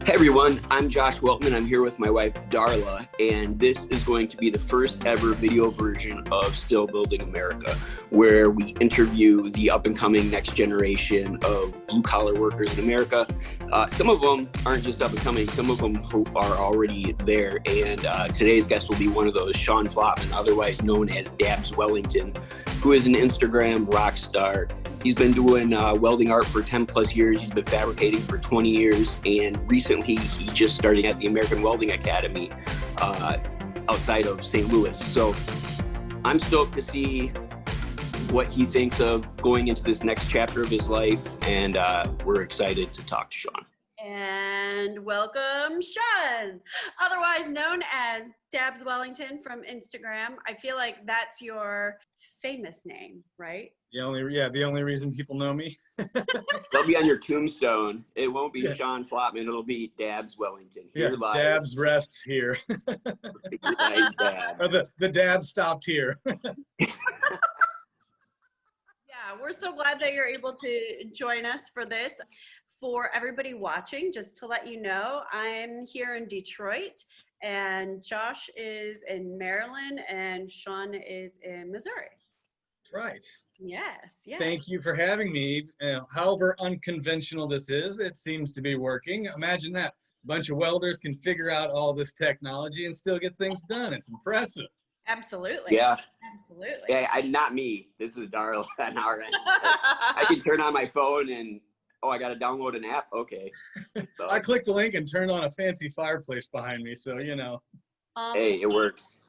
Hey everyone, I'm Josh Weltman. I'm here with my wife Darla, and this is going to be the first ever video version of Still Building America, where we interview the up and coming next generation of blue collar workers in America. Some of them aren't just up and coming, some of them who are already there. And today's guest will be one of those, Sean Flottmann, otherwise known as Dabswellington, who is an Instagram rock star. He's been doing welding art for 10 plus years. He's been fabricating for 20 years. And recently he just started at the American Welding Academy outside of St. Louis. So I'm stoked to see what he thinks of going into this next chapter of his life. And we're excited to talk to Sean. And welcome Sean, otherwise known as Dabswellington from Instagram. I feel like that's your famous name, right? The only reason people know me. They'll be on your tombstone. It won't be Sean Flottmann. It'll be Dabswellington. Dabs rests here. Nice dab. Or the dab stopped here. Yeah, we're so glad that you're able to join us for this. For everybody watching, just to let you know, I'm here in Detroit, and Josh is in Maryland, and Sean is in Missouri. That's right. Yes, yeah. Thank you for having me. However unconventional this is, it seems to be working. Imagine that. A bunch of welders can figure out all this technology and still get things done. It's impressive. Absolutely. Yeah. Absolutely. Yeah, not me. This is Darla on our end. I can turn on my phone and, I got to download an app? Okay. So, I clicked the link and turned on a fancy fireplace behind me, so, you know. Hey, it works.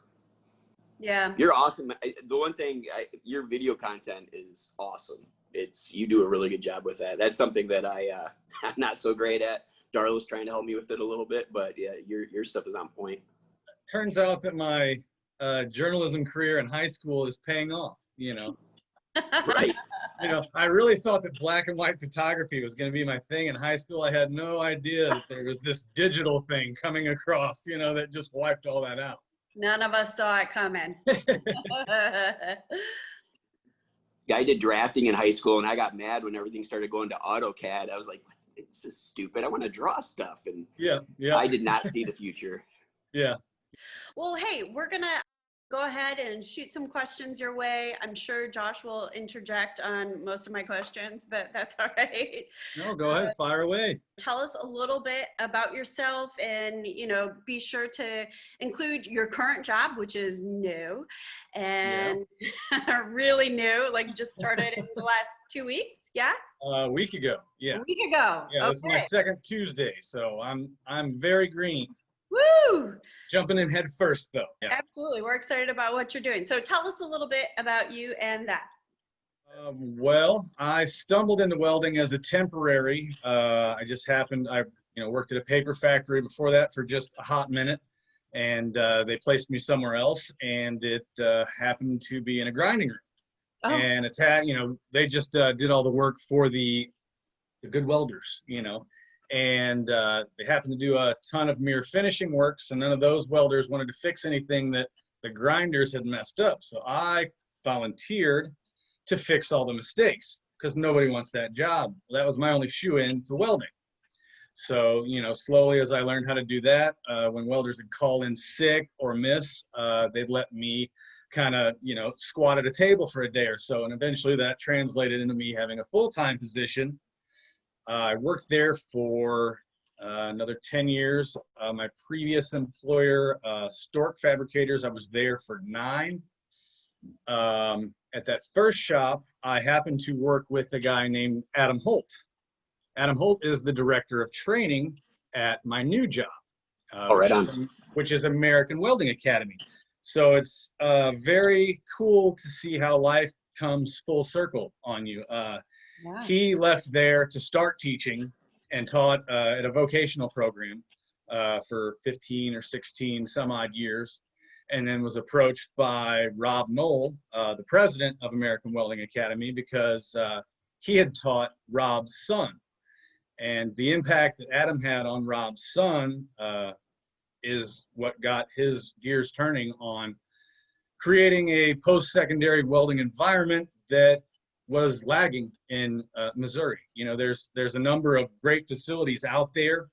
Yeah. You're awesome. The one thing, your video content is awesome. You do a really good job with that. That's something that I'm not so great at. Darla's trying to help me with it a little bit, but yeah, your stuff is on point. Turns out that my journalism career in high school is paying off, you know. Right. You know, I really thought that black and white photography was going to be my thing in high school. I had no idea that there was this digital thing coming across, you know, that just wiped all that out. None of us saw it coming. Yeah, I did drafting in high school, and I got mad when everything started going to AutoCAD. I was like, this is stupid. I want to draw stuff. And yeah. I did not see the future. Yeah. Well, hey, we're going to go ahead and shoot some questions your way. I'm sure Josh will interject on most of my questions, but that's all right. No, go ahead, fire away. Tell us a little bit about yourself, and, you know, be sure to include your current job, which is new and really new, like just started in the last 2 weeks. Yeah. A week ago. Yeah. A week ago. Yeah. Okay. This is my second Tuesday, so I'm very green. Woo! Jumping in head first, though. Yeah. Absolutely. We're excited about what you're doing. So tell us a little bit about you and that. Well, I stumbled into welding as a temporary. I just happened, I worked at a paper factory before that for just a hot minute, and they placed me somewhere else, and it happened to be in a grinding room. Oh. And they just did all the work for the good welders, you know. And they happened to do a ton of mirror finishing work, so none of those welders wanted to fix anything that the grinders had messed up. So I volunteered to fix all the mistakes, because nobody wants that job. Well, that was my only shoe-in to welding. So, you know, slowly as I learned how to do that, when welders would call in sick or miss, they'd let me kind of, squat at a table for a day or so. And eventually that translated into me having a full-time position. I worked there for another 10 years. My previous employer, Stork Fabricators, I was there for 9. At that first shop, I happened to work with a guy named Adam Holt. Adam Holt is the director of training at my new job, which is American Welding Academy. So it's very cool to see how life comes full circle on you. Yeah. He left there to start teaching and taught at a vocational program for 15 or 16 some odd years, and then was approached by Rob Knoll, the president of American Welding Academy, because he had taught Rob's son. And the impact that Adam had on Rob's son is what got his gears turning on creating a post-secondary welding environment that was lagging in Missouri. You know, there's a number of great facilities out there,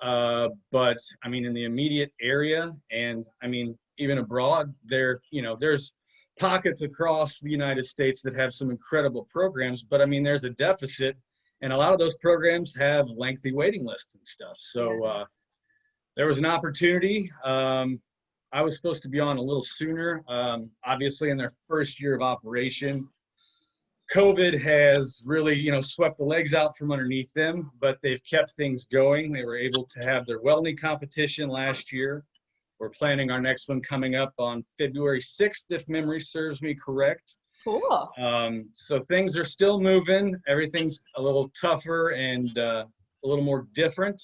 But I mean, in the immediate area, and I mean, even abroad, there's pockets across the United States that have some incredible programs, but I mean, there's a deficit, and a lot of those programs have lengthy waiting lists and stuff. So there was an opportunity. I was supposed to be on a little sooner. Obviously, in their first year of operation, COVID has really, swept the legs out from underneath them, but they've kept things going. They were able to have their welding competition last year. We're planning our next one coming up on February 6th, if memory serves me correct. Cool. So things are still moving. Everything's a little tougher and a little more different.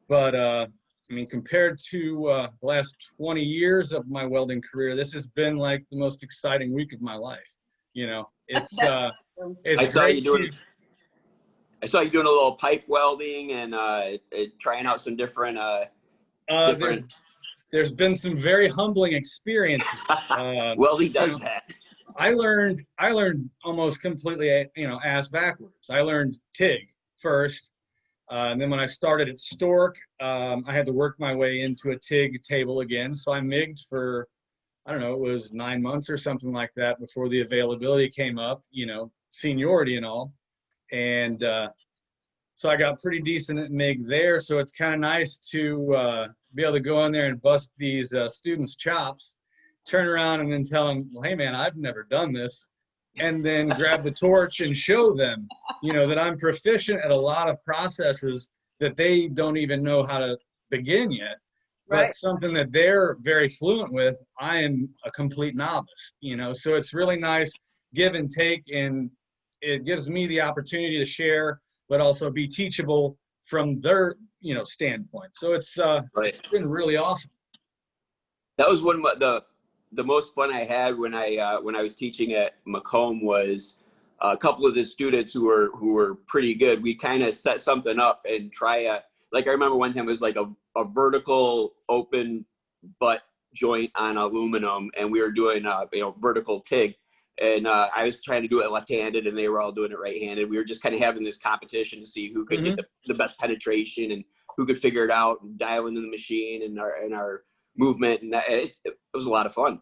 But I mean, compared to the last 20 years of my welding career, this has been like the most exciting week of my life. It's awesome. it's I saw great you doing. I saw you doing a little pipe welding and trying out some different. There's been some very humbling experiences. Welding does that. I learned almost completely, ass backwards. I learned TIG first, and then when I started at Stork, I had to work my way into a TIG table again. So I MIG'd for, I don't know, it was 9 months or something like that before the availability came up, seniority and all. And so I got pretty decent at MIG there. So it's kind of nice to be able to go in there and bust these students' chops, turn around and then tell them, well, hey, man, I've never done this. And then grab the torch and show them, that I'm proficient at a lot of processes that they don't even know how to begin yet. Right. But something that they're very fluent with, I am a complete novice, so it's really nice give and take, and it gives me the opportunity to share, but also be teachable from their, standpoint. So it's been really awesome. That was one of the most fun I had when I was teaching at Macomb. Was a couple of the students who were pretty good. We kind of set something up and try I remember one time it was like a vertical open butt joint on aluminum, and we were doing vertical TIG, and I was trying to do it left-handed and they were all doing it right-handed. We were just kind of having this competition to see who could get the best penetration and who could figure it out and dial into the machine and our movement, and it was a lot of fun.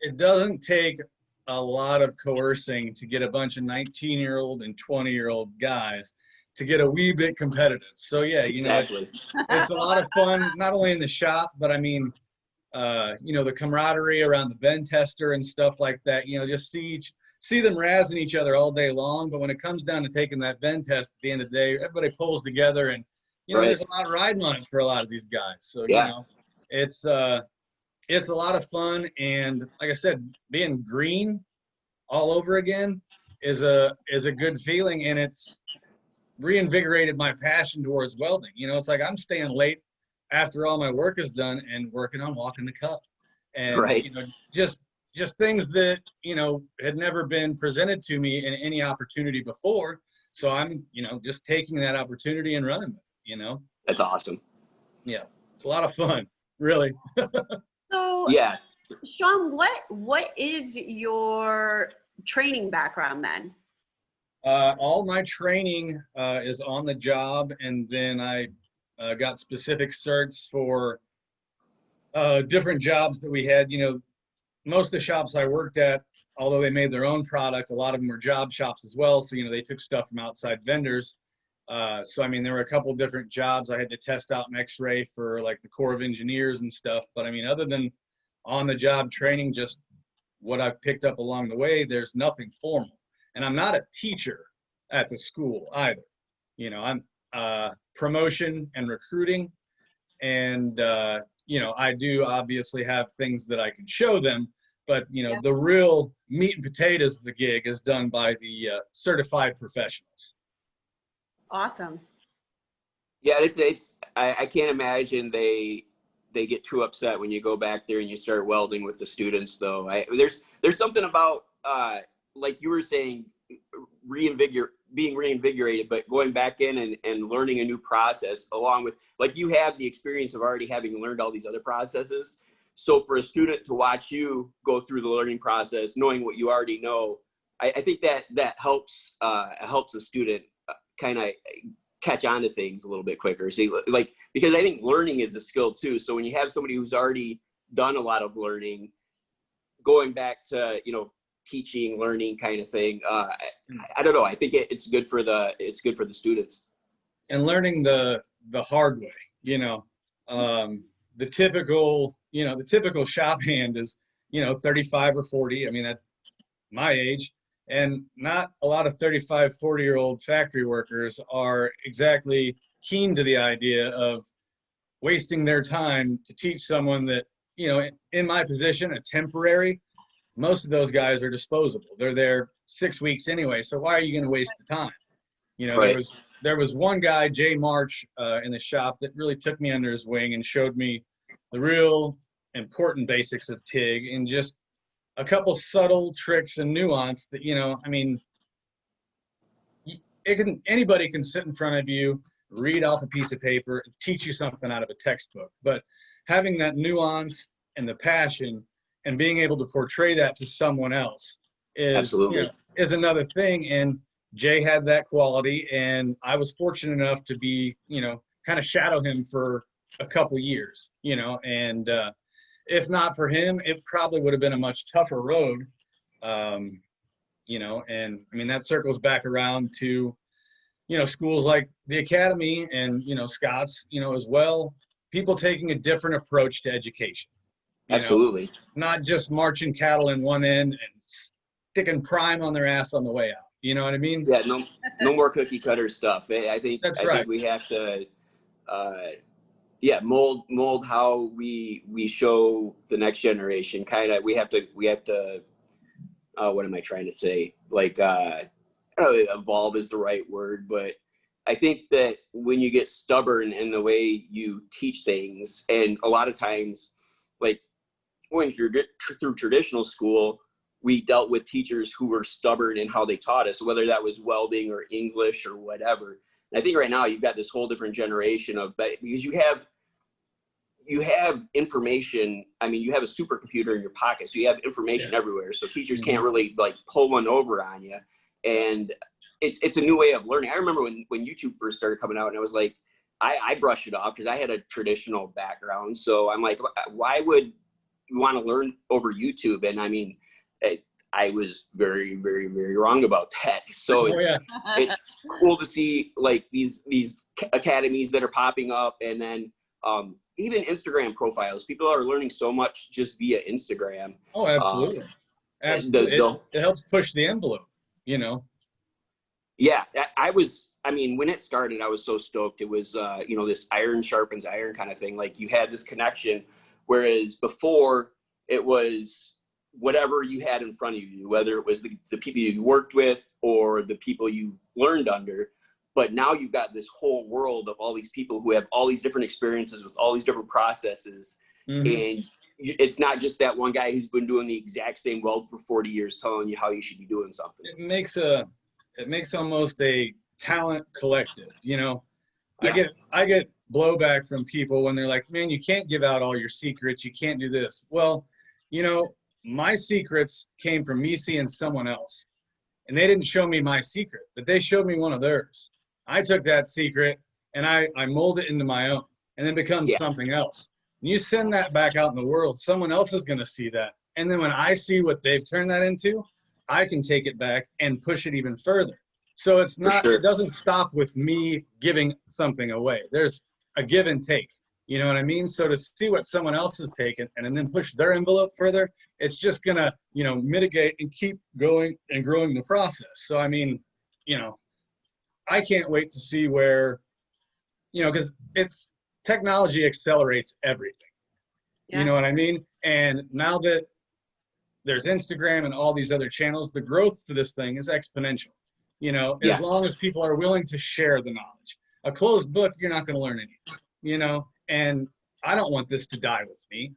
It doesn't take a lot of coercing to get a bunch of 19-year-old and 20-year-old guys to get a wee bit competitive. So yeah, exactly. It's a lot of fun, not only in the shop, but I mean, the camaraderie around the bend tester and stuff like that, just see them razzing each other all day long. But when it comes down to taking that bend test at the end of the day, everybody pulls together, and, there's a lot of riding on it for a lot of these guys. So, it's a lot of fun. And like I said, being green all over again is a good feeling, and it's reinvigorated my passion towards welding. It's like I'm staying late after all my work is done and working on walking the cup, and just things that had never been presented to me in any opportunity before. So I'm just taking that opportunity and running with it. That's awesome. Yeah, it's a lot of fun, really. So yeah, Sean, what is your training background then? All my training is on the job, and then I got specific certs for different jobs that we had. Most of the shops I worked at, although they made their own product, a lot of them were job shops as well. So, they took stuff from outside vendors. So, I mean, there were a couple of different jobs. I had to test out an X-ray for like the Corps of Engineers and stuff. But I mean, other than on the job training, just what I've picked up along the way, there's nothing formal. And I'm not a teacher at the school either. I'm promotion and recruiting. And, I do obviously have things that I can show them, but, the real meat and potatoes of the gig is done by the certified professionals. Awesome. Yeah, I can't imagine they get too upset when you go back there and you start welding with the students, though. There's something about, like you were saying, being reinvigorated, but going back in and learning a new process, along with, like, you have the experience of already having learned all these other processes. So for a student to watch you go through the learning process, knowing what you already know, I think that helps a student kind of catch on to things a little bit quicker. See, like, because I think learning is a skill too. So when you have somebody who's already done a lot of learning, going back to, you know, teaching, learning kind of thing, I don't know. I think it's good for the students. And learning the hard way, you know, the typical shop hand is, you know, 35 or 40. I mean, at my age, and not a lot of 35, 40-year-old factory workers are exactly keen to the idea of wasting their time to teach someone that, you know, in my position, a temporary, most of those guys are disposable. They're there 6 weeks anyway. So why are you going to waste the time? You know, Right. there was one guy, Jay March, in the shop that really took me under his wing and showed me the real important basics of TIG and just a couple subtle tricks and nuance that, you know, I mean, anybody can sit in front of you, read off a piece of paper, and teach you something out of a textbook. But having that nuance and the passion and being able to portray that to someone else is, Absolutely. you know, is another thing. And Jay had that quality, and I was fortunate enough to be, you know, kind of shadow him for a couple years, you know, and if not for him, it probably would have been a much tougher road, you know, and I mean, that circles back around to, you know, schools like the Academy and, you know, Scott's, you know, as well, people taking a different approach to education. Absolutely. Know, not just marching cattle in one end and sticking prime on their ass on the way out. You know what I mean? Yeah, no more cookie cutter stuff. I think That's I right. think we have to mold how we show the next generation. Kind of we have to what am I trying to say? Like I don't know, evolve is the right word, but I think that when you get stubborn in the way you teach things, and a lot of times, like when you're through traditional school, we dealt with teachers who were stubborn in how they taught us, whether that was welding or English or whatever. And I think right now you've got this whole different generation of, because you have information. I mean, you have a supercomputer in your pocket, so you have information everywhere. So teachers can't really like pull one over on you. And it's a new way of learning. I remember when YouTube first started coming out, and I was like, I brushed it off because I had a traditional background. So I'm like, why would you want to learn over YouTube? And I mean, I was very, very, very wrong about that. So it's cool to see like these academies that are popping up, and then even Instagram profiles. People are learning so much just via Instagram. Oh, absolutely. Absolutely. It helps push the envelope, you know? Yeah, I mean, when it started, I was so stoked. It was, you know, this iron sharpens iron kind of thing. Like you had this connection, whereas before it was whatever you had in front of you, whether it was the people you worked with or the people you learned under. But now you've got this whole world of all these people who have all these different experiences with all these different processes. And it's not just that one guy who's been doing the exact same weld for 40 years telling you how you should be doing something. It makes almost a talent collective, you know? Yeah. I get blowback from people when they're like, man, you can't give out all your secrets. You can't do this. Well, you know, my secrets came from me seeing someone else, and they didn't show me my secret, but they showed me one of theirs. I took that secret and I mold it into my own, and then becomes something else. And you send that back out in the world, someone else is going to see that. And then when I see what they've turned that into, I can take it back and push it even further. So it's not, it doesn't stop with me giving something away. There's a give and take, you know what I mean? So to see what someone else has taken and then push their envelope further, it's just going to, you know, mitigate and keep going and growing the process. So, I mean, you know, I can't wait to see where, you know, because it's technology accelerates everything. You know what I mean? And now that there's Instagram and all these other channels, the growth for this thing is exponential. You know, as long as people are willing to share the knowledge. A closed book, you're not going to learn anything, you know, and I don't want this to die with me.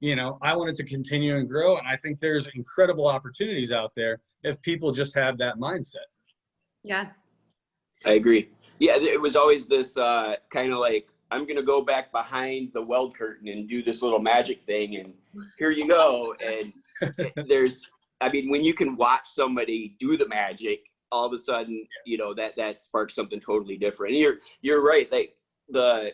You know, I want it to continue and grow. And I think there's incredible opportunities out there if people just have that mindset. Yeah. I agree. Yeah, it was always this kind of like, I'm going to go back behind the weld curtain and do this little magic thing, and here you go. And I mean, when you can watch somebody do the magic all of a sudden, you know, that sparks something totally different. And you're right. Like the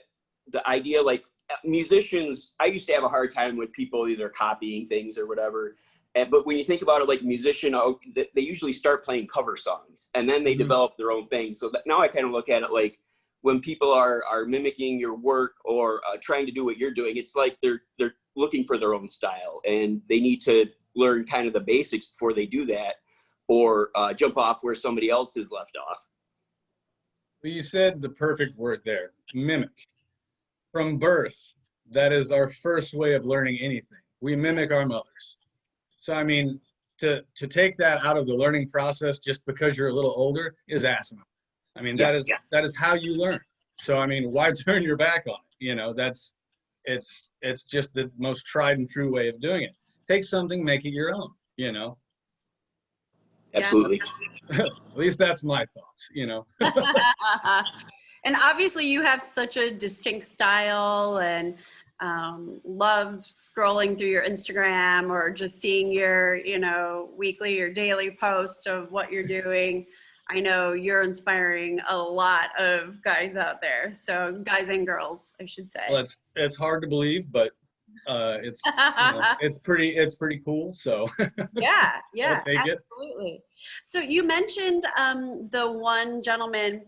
idea, like musicians, I used to have a hard time with people either copying things or whatever. But when you think about it, like a musician, they usually start playing cover songs and then they develop their own thing. So now I kind of look at it like when people are mimicking your work or trying to do what you're doing, it's like they're looking for their own style, and they need to learn kind of the basics before they do that, or jump off where somebody else has left off. Well, you said the perfect word there, mimic. From birth, that is our first way of learning anything. We mimic our mothers. So, I mean, to take that out of the learning process just because you're a little older is asinine. I mean, that is how you learn. So, I mean, why turn your back on it? You know, it's just the most tried and true way of doing it. Take something, make it your own, you know. Absolutely. At least that's my thoughts, you know. And obviously you have such a distinct style, and love scrolling through your Instagram or just seeing your, you know, weekly or daily post of what you're doing. I know you're inspiring a lot of guys out there. So guys and girls, I should say. Well, it's hard to believe, but it's you know, it's pretty cool. So yeah, I'll take absolutely. It. So you mentioned the one gentleman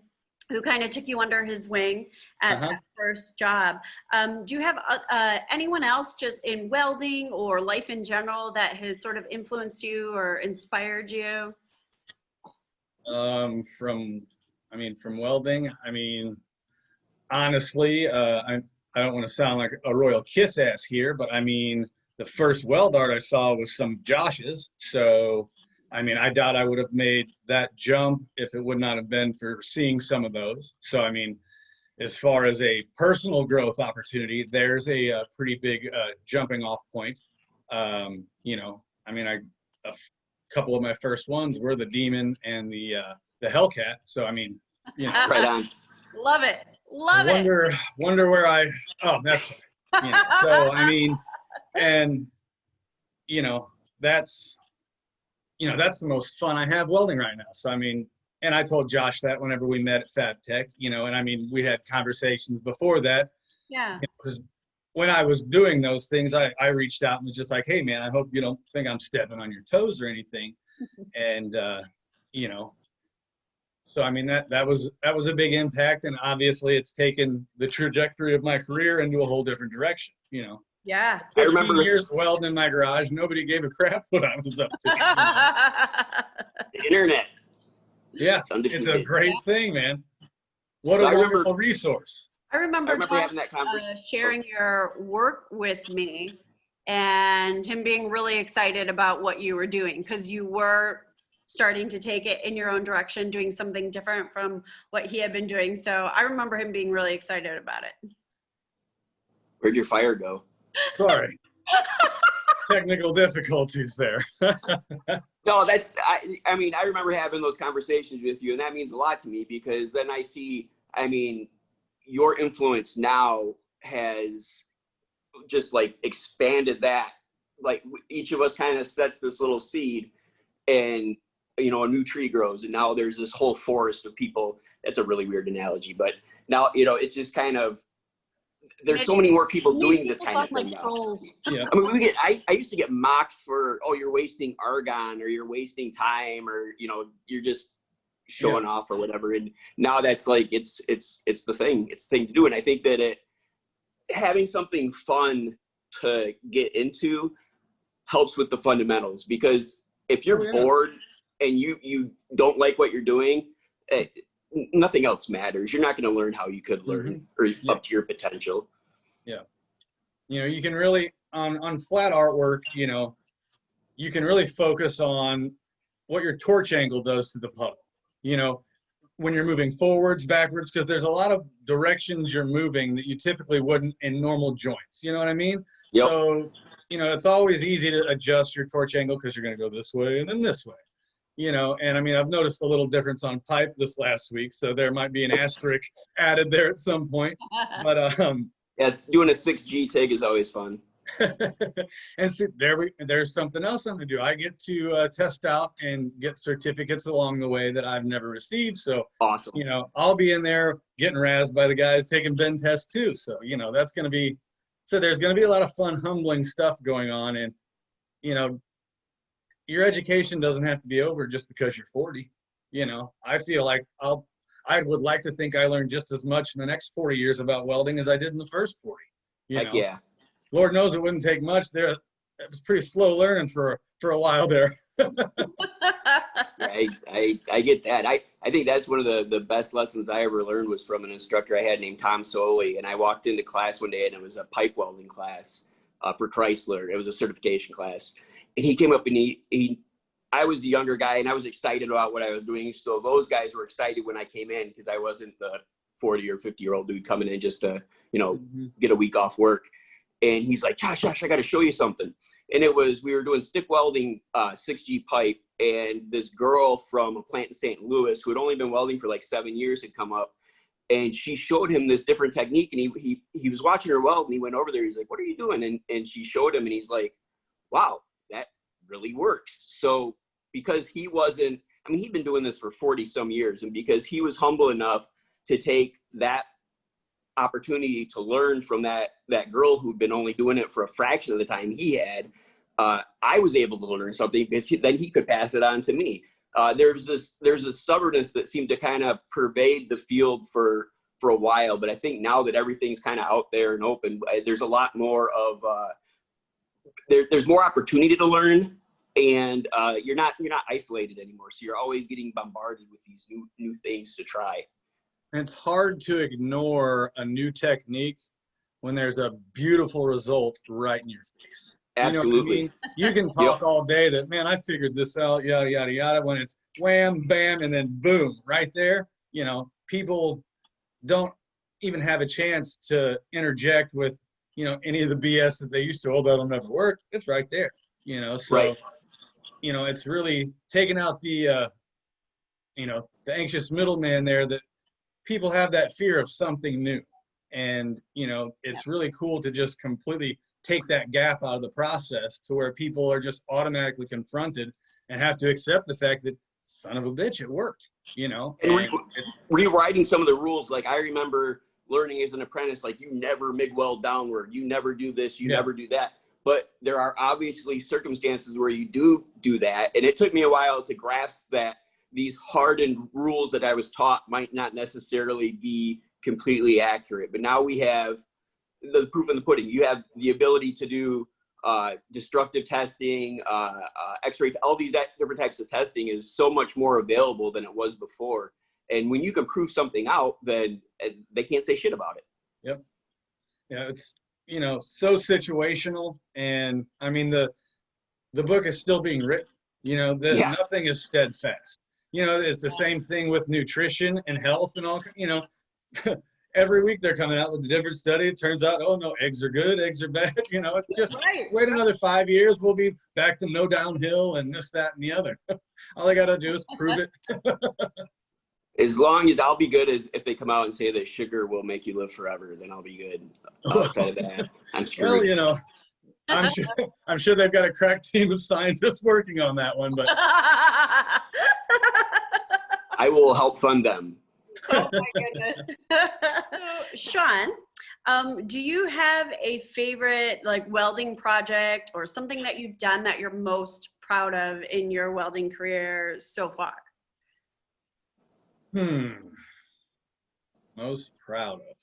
who kind of took you under his wing at that first job. Do you have anyone else just in welding or life in general that has sort of influenced you or inspired you? From welding, I mean, honestly, I don't want to sound like a royal kiss ass here, but I mean, the first weld art I saw was some Josh's. So, I mean, I doubt I would have made that jump if it would not have been for seeing some of those. So, I mean, as far as a personal growth opportunity, there's a pretty big jumping off point. You know, I mean, a couple of my first ones were the Demon and the Hellcat. So, I mean, you know. Right on. Love it. Love it. Wonder where that's right. You know, so, I mean, and, you know, that's the most fun I have welding right now. So, I mean, and I told Josh that whenever we met at Fab Tech, you know, and I mean, we had conversations before that. Yeah. Because when I was doing those things, I reached out and was just like, hey, man, I hope you don't think I'm stepping on your toes or anything. And, you know, so, I mean, that was a big impact. And obviously it's taken the trajectory of my career into a whole different direction, you know. Yeah. I remember years welding in my garage. Nobody gave a crap what I was up to. You know? The internet. Yeah, it's a great thing, man. What a wonderful resource. I remember having that conversation. Sharing your work with me and him being really excited about what you were doing, because you were starting to take it in your own direction, doing something different from what he had been doing. So I remember him being really excited about it. Where'd your fire go? Sorry. Technical difficulties there. No, I mean, I remember having those conversations with you, and that means a lot to me, because then I see, I mean, your influence now has just like expanded that. Like each of us kind of sets this little seed, and, you know, a new tree grows, and now there's this whole forest of people. That's a really weird analogy, but now, you know, it's just kind of, there's so many more people doing this kind of thing now. Yeah. I mean, I used to get mocked for, oh, you're wasting argon, or you're wasting time, or, you know, you're just showing off or whatever. And now that's like, it's the thing. It's the thing to do. And I think that having something fun to get into helps with the fundamentals, because if you're bored and you don't like what you're doing, nothing else matters. You're not going to learn how you could learn or up to your potential. Yeah. You know, you can really, on flat artwork, you know, you can really focus on what your torch angle does to the puddle. You know, when you're moving forwards, backwards, because there's a lot of directions you're moving that you typically wouldn't in normal joints. You know what I mean? Yep. So, you know, it's always easy to adjust your torch angle because you're going to go this way and then this way. You know, and I mean, I've noticed a little difference on pipe this last week, so there might be an asterisk added there at some point. But yes, doing a 6G TIG is always fun. And see, there's something else I'm gonna do. I get to test out and get certificates along the way that I've never received. So, Awesome. you know, I'll be in there getting razzed by the guys taking bend tests too. So, you know, that's gonna be, so there's gonna be a lot of fun, humbling stuff going on. And, you know, your education doesn't have to be over just because you're 40. You know, I feel like I would like to think I learned just as much in the next 40 years about welding as I did in the first 40. You Heck know, yeah. Lord knows it wouldn't take much there. It was pretty slow learning for a while there. I get that. I think that's one of the best lessons I ever learned was from an instructor I had named Tom Soley. And I walked into class one day and it was a pipe welding class for Chrysler. It was a certification class. And he came up and I was a younger guy and I was excited about what I was doing. So those guys were excited when I came in because I wasn't the 40 or 50-year-old dude coming in just to, you know, get a week off work. And he's like, Josh, I got to show you something. And we were doing stick welding 6G pipe. And this girl from a plant in St. Louis who had only been welding for like 7 years had come up. And she showed him this different technique. And he was watching her weld and he went over there. He's like, what are you doing? And she showed him and he's like, wow, that really works. So because he wasn't, I mean, he'd been doing this for 40 some years. And because he was humble enough to take that opportunity to learn from that girl who'd been only doing it for a fraction of the time he had, I was able to learn something because then he could pass it on to me. There's a stubbornness that seemed to kind of pervade the field for a while, but I think now that everything's kind of out there and open, there's a lot more of there's more opportunity to learn, and you're not isolated anymore. So you're always getting bombarded with these new things to try. It's hard to ignore a new technique when there's a beautiful result right in your face. Absolutely. You know what I mean? You can talk all day that, man, I figured this out, yada, yada, yada. When it's wham, bam, and then boom, right there, you know, people don't even have a chance to interject with, you know, any of the BS that they used to, oh, that'll never work. It's right there, you know? So, right. You know, it's really taking out the, you know, the anxious middleman there that people have that fear of something new. And, you know, it's really cool to just completely take that gap out of the process to where people are just automatically confronted and have to accept the fact that, son of a bitch, it worked, you know? And rewriting some of the rules. Like I remember learning as an apprentice, like you never MIG weld downward, you never do this, you never do that. But there are obviously circumstances where you do that. And it took me a while to grasp that these hardened rules that I was taught might not necessarily be completely accurate. But now we have the proof in the pudding. You have the ability to do destructive testing, X-ray, all these different types of testing is so much more available than it was before. And when you can prove something out, then they can't say shit about it. Yep. Yeah, it's, you know, so situational. And I mean, the book is still being written, you know, nothing is steadfast. You know, it's the same thing with nutrition and health and all, you know, every week they're coming out with a different study. It turns out, oh no, eggs are good, eggs are bad. You know, it's just wait another 5 years, we'll be back to no downhill and this, that, and the other. All they got to do is prove it. As long as I'll be good as if they come out and say that sugar will make you live forever, then I'll be good. Outside of that, I'm screwed. Well, you know, I'm sure they've got a crack team of scientists working on that one, but I will help fund them. Oh my goodness. So, Sean, do you have a favorite like welding project or something that you've done that you're most proud of in your welding career so far? Most proud of.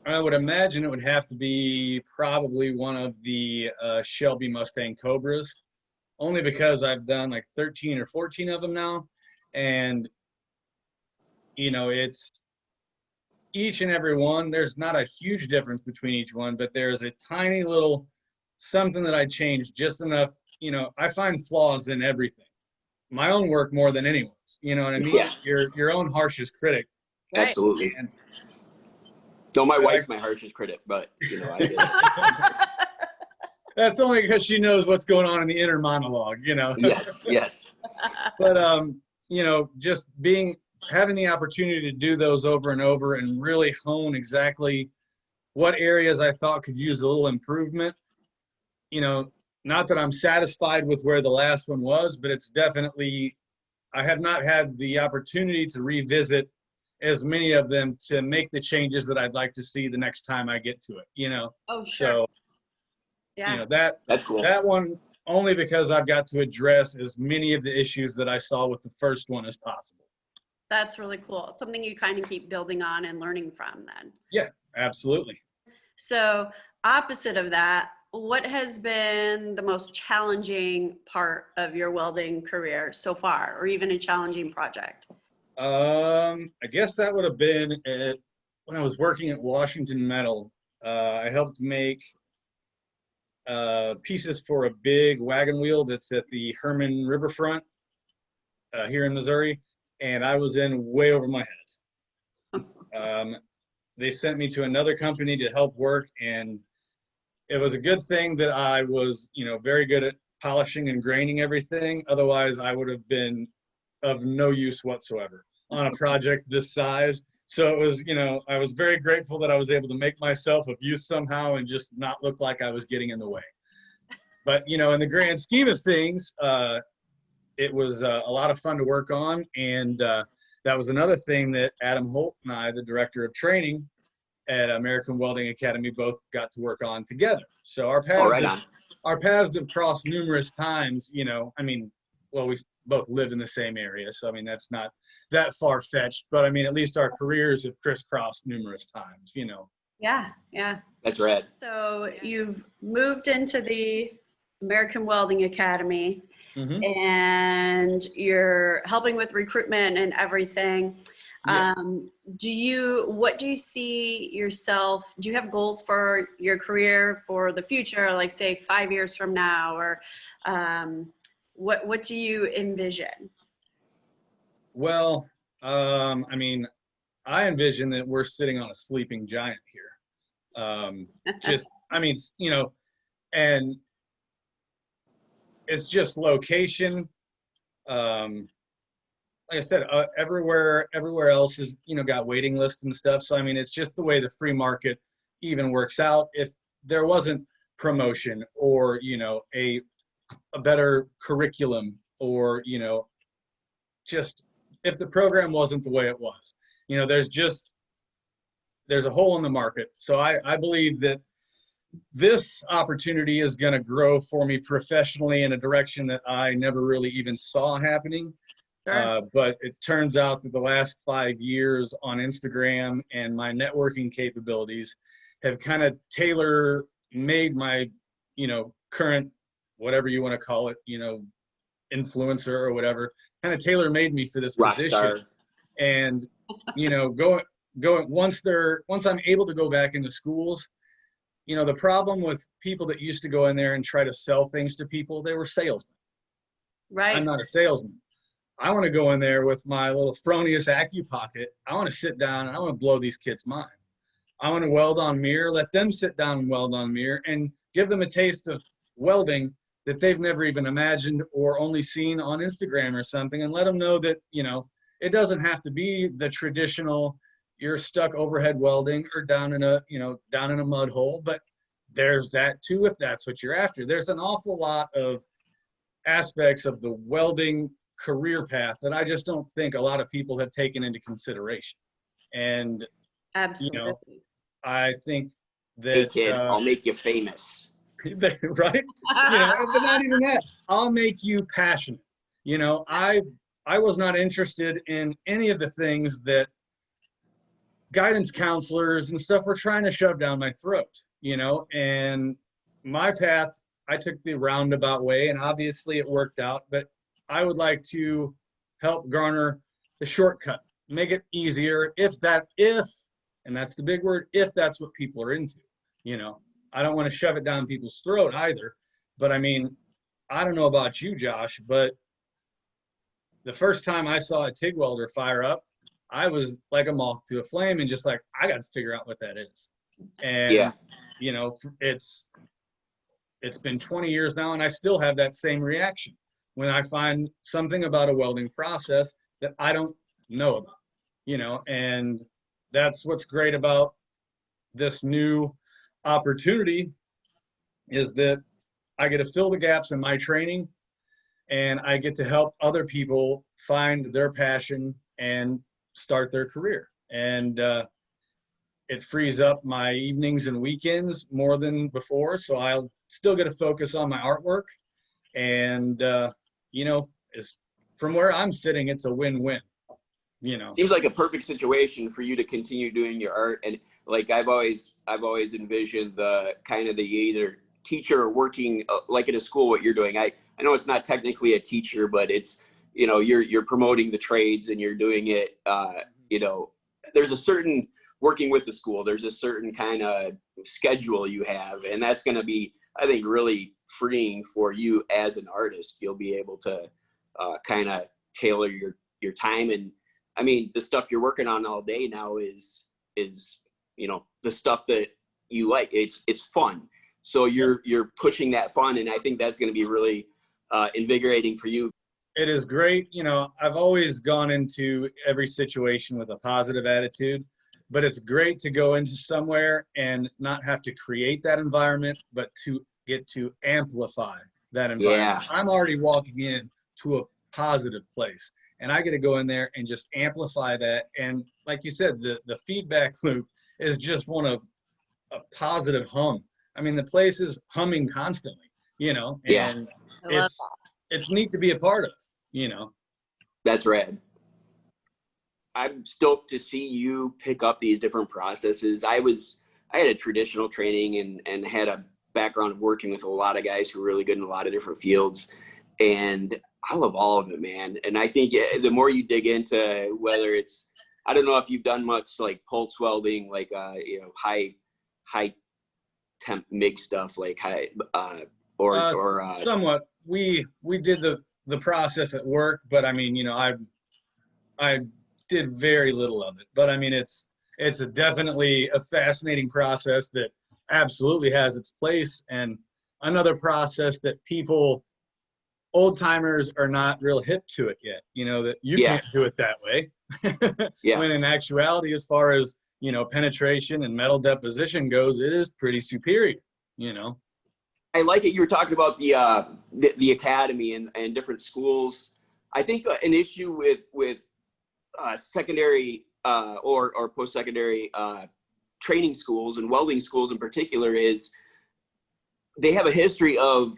I would imagine it would have to be probably one of the Shelby Mustang Cobras, only because I've done like 13 or 14 of them now. And, you know, it's each and every one, there's not a huge difference between each one, but there's a tiny little something that I changed just enough. You know, I find flaws in everything. My own work more than anyone's, you know what I mean? Yeah. Your own harshest critic. Right. Absolutely. And, no, my wife's my harshest critic, but you know, I get it. That's only because she knows what's going on in the inner monologue, you know? Yes. But, you know, just having the opportunity to do those over and over and really hone exactly what areas I thought could use a little improvement you know, not that I'm satisfied with where the last one was, but it's definitely, I have not had the opportunity to revisit as many of them to make the changes that I'd like to see the next time I get to it, you know? Oh, sure. So, Yeah. you know, That's cool. that one, only because I've got to address as many of the issues that I saw with the first one as possible. That's really cool. It's something you kind of keep building on and learning from then. Yeah, absolutely. So opposite of that, what has been the most challenging part of your welding career so far, or even a challenging project? I guess that would have been when I was working at Washington Metal. I helped make pieces for a big wagon wheel that's at the Herman Riverfront here in Missouri, and I was in way over my head. They sent me to another company to help work, and it was a good thing that I was, you know, very good at polishing and graining everything. Otherwise, I would have been of no use whatsoever on a project this size. So it was, you know, I was very grateful that I was able to make myself of use somehow and just not look like I was getting in the way. But, you know, in the grand scheme of things, it was a lot of fun to work on. And that was another thing that Adam Holt and I, the director of training at American Welding Academy, both got to work on together. So our paths have crossed numerous times, you know. I mean, well, we both live in the same area, so I mean, that's not that far-fetched, but I mean, at least our careers have crisscrossed numerous times, you know. Yeah, yeah. That's rad. So you've moved into the American Welding Academy, and you're helping with recruitment and everything. Yeah. What do you see yourself, do you have goals for your career for the future, like say 5 years from now, or what do you envision? Well, I mean, I envision that we're sitting on a sleeping giant here. Just, I mean, you know, and it's just location. Like I said, everywhere else is, you know, got waiting lists and stuff. So, I mean, it's just the way the free market even works out. If there wasn't promotion or, you know, a better curriculum, or, you know, just if the program wasn't the way it was, you know, there's a hole in the market. So I believe that this opportunity is going to grow for me professionally in a direction that I never really even saw happening. Sure. But it turns out that the last 5 years on Instagram and my networking capabilities have kind of tailor-made my, you know, current, whatever you want to call it, you know, influencer or whatever, kind of tailor-made me for this Rock position. star. And, you know, going once I'm able to go back into schools, you know, the problem with people that used to go in there and try to sell things to people, they were salesmen. Right. I'm not a salesman. I want to go in there with my little Fronius AccuPocket. I want to sit down and I want to blow these kids' mind. I want to weld on mirror, let them sit down and weld on mirror, and give them a taste of welding that they've never even imagined or only seen on Instagram or something, and let them know that, you know, it doesn't have to be the traditional, you're stuck overhead welding or down in a mud hole, but there's that too if that's what you're after. There's an awful lot of aspects of the welding career path that I just don't think a lot of people have taken into consideration. And, Absolutely. you know, I think that, Hey kid, I'll make you famous. right? You know, but not even that. I'll make you passionate. You know, I was not interested in any of the things that guidance counselors and stuff were trying to shove down my throat, you know, and my path, I took the roundabout way, and obviously it worked out, but I would like to help garner the shortcut, make it easier and that's the big word, if that's what people are into, you know. I don't want to shove it down people's throat either, but I mean, I don't know about you, Josh, but the first time I saw a TIG welder fire up, I was like a moth to a flame and just like, I got to figure out what that is. And, Yeah. you know, it's been 20 years now, and I still have that same reaction when I find something about a welding process that I don't know about, you know, and that's what's great about this new opportunity, is that I get to fill the gaps in my training, and I get to help other people find their passion and start their career. And it frees up my evenings and weekends more than before. So I'll still get to focus on my artwork. And, you know, from where I'm sitting, it's a win-win, you know. Seems like a perfect situation for you to continue doing your art. And like, I've always envisioned the kind of the either teacher or working like at a school, what you're doing. I know it's not technically a teacher, but it's, you know, you're promoting the trades and you're doing it, you know, there's a certain, working with the school, there's a certain kind of schedule you have, and that's going to be, I think, really freeing for you as an artist. You'll be able to kind of tailor your time. And I mean, the stuff you're working on all day now is, you know, the stuff that you like. It's fun. So you're pushing that fun. And I think that's going to be really invigorating for you. It is great. You know, I've always gone into every situation with a positive attitude, but it's great to go into somewhere and not have to create that environment, but to get to amplify that environment. Yeah. I'm already walking in to a positive place, and I get to go in there and just amplify that. And like you said, the feedback loop is just one of a positive hum. I mean, the place is humming constantly, you know, and it's neat to be a part of, you know. That's rad. I'm stoked to see you pick up these different processes. I had a traditional training and had a background of working with a lot of guys who are really good in a lot of different fields. And I love all of it, man. And I think the more you dig into whether it's, I don't know if you've done much like pulse welding, like, you know, high temp MIG stuff, like somewhat. We did the process at work, but I mean, you know, I did very little of it, but I mean, it's definitely a fascinating process that absolutely has its place. And another process that old timers are not real hip to it yet, you know, that you can't do it that way. When in actuality, as far as, you know, penetration and metal deposition goes, it is pretty superior, you know. I like it. You were talking about the academy and different schools. I think an issue with secondary or post-secondary training schools and welding schools in particular is they have a history of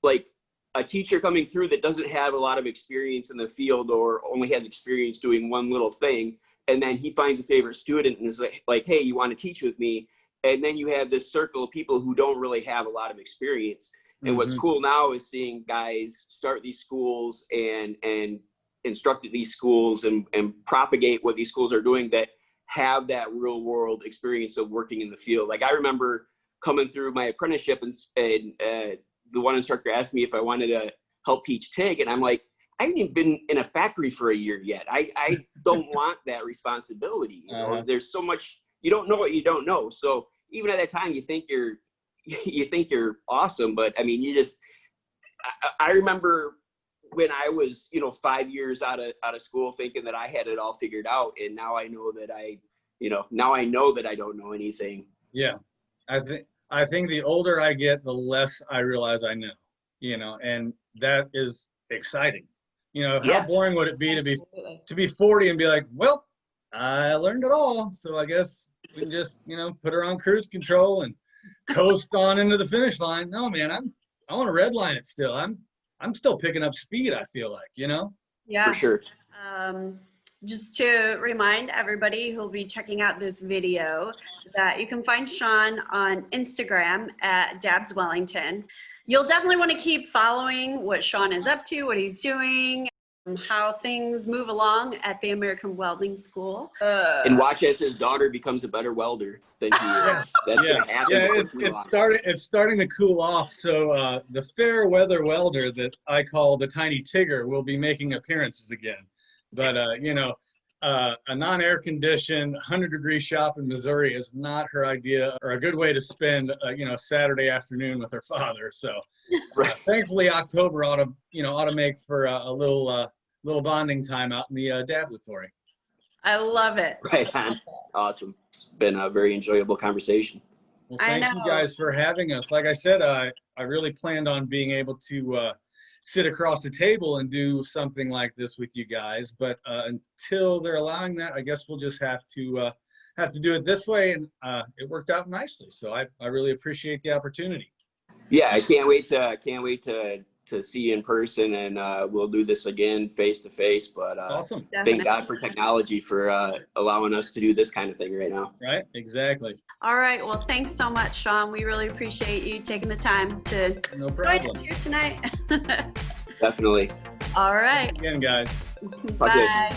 like a teacher coming through that doesn't have a lot of experience in the field or only has experience doing one little thing. And then he finds a favorite student and is like, hey, you want to teach with me? And then you have this circle of people who don't really have a lot of experience. And what's cool now is seeing guys start these schools and instruct at these schools and propagate what these schools are doing that have that real world experience of working in the field. Like I remember coming through my apprenticeship and the one instructor asked me if I wanted to help teach TIG. And I'm like, I haven't even been in a factory for a year yet. I don't want that responsibility. You know, there's so much, you don't know what you don't know. So even at that time, you think you're awesome, but I mean, I remember when I was, you know, 5 years out of school thinking that I had it all figured out. And now I know that I don't know anything. Yeah. I think the older I get, the less I realize I know, you know, and that is exciting. You know, how boring would it be to be 40 and be like, well, I learned it all. So I guess we can just, you know, put her on cruise control and coast on into the finish line. No, man, I want to redline it still. I'm still picking up speed, I feel like, you know? Yeah. For sure. Just to remind everybody who'll be checking out this video that you can find Sean on Instagram at Dabswellington. You'll definitely want to keep following what Sean is up to, what he's doing, how things move along at the American Welding School. And watch as his daughter becomes a better welder than he is. That's gonna happen. Yeah, it's starting to cool off. So the fair weather welder that I call the Tiny Tigger will be making appearances again. But you know, a non-air conditioned 100-degree shop in Missouri is not her idea or a good way to spend you know, Saturday afternoon with her father. So thankfully October ought to make for a little bonding time out in the Dabulatory. I love it. Right on. Awesome. It's been a very enjoyable conversation. Well, I thank you know. guys for having us. Like I said, I really planned on being able to sit across the table and do something like this with you guys, but until they're allowing that, I guess we'll just have to do it this way, and it worked out nicely. So I really appreciate the opportunity. Yeah, I can't wait to see you in person, and we'll do this again face to face. But Awesome. thank God for technology for allowing us to do this kind of thing right now. Right? Exactly. All right. Well, thanks so much, Sean. We really appreciate you taking the time to No join problem. us here tonight. Definitely. All right. Thanks again, guys. Okay. Bye.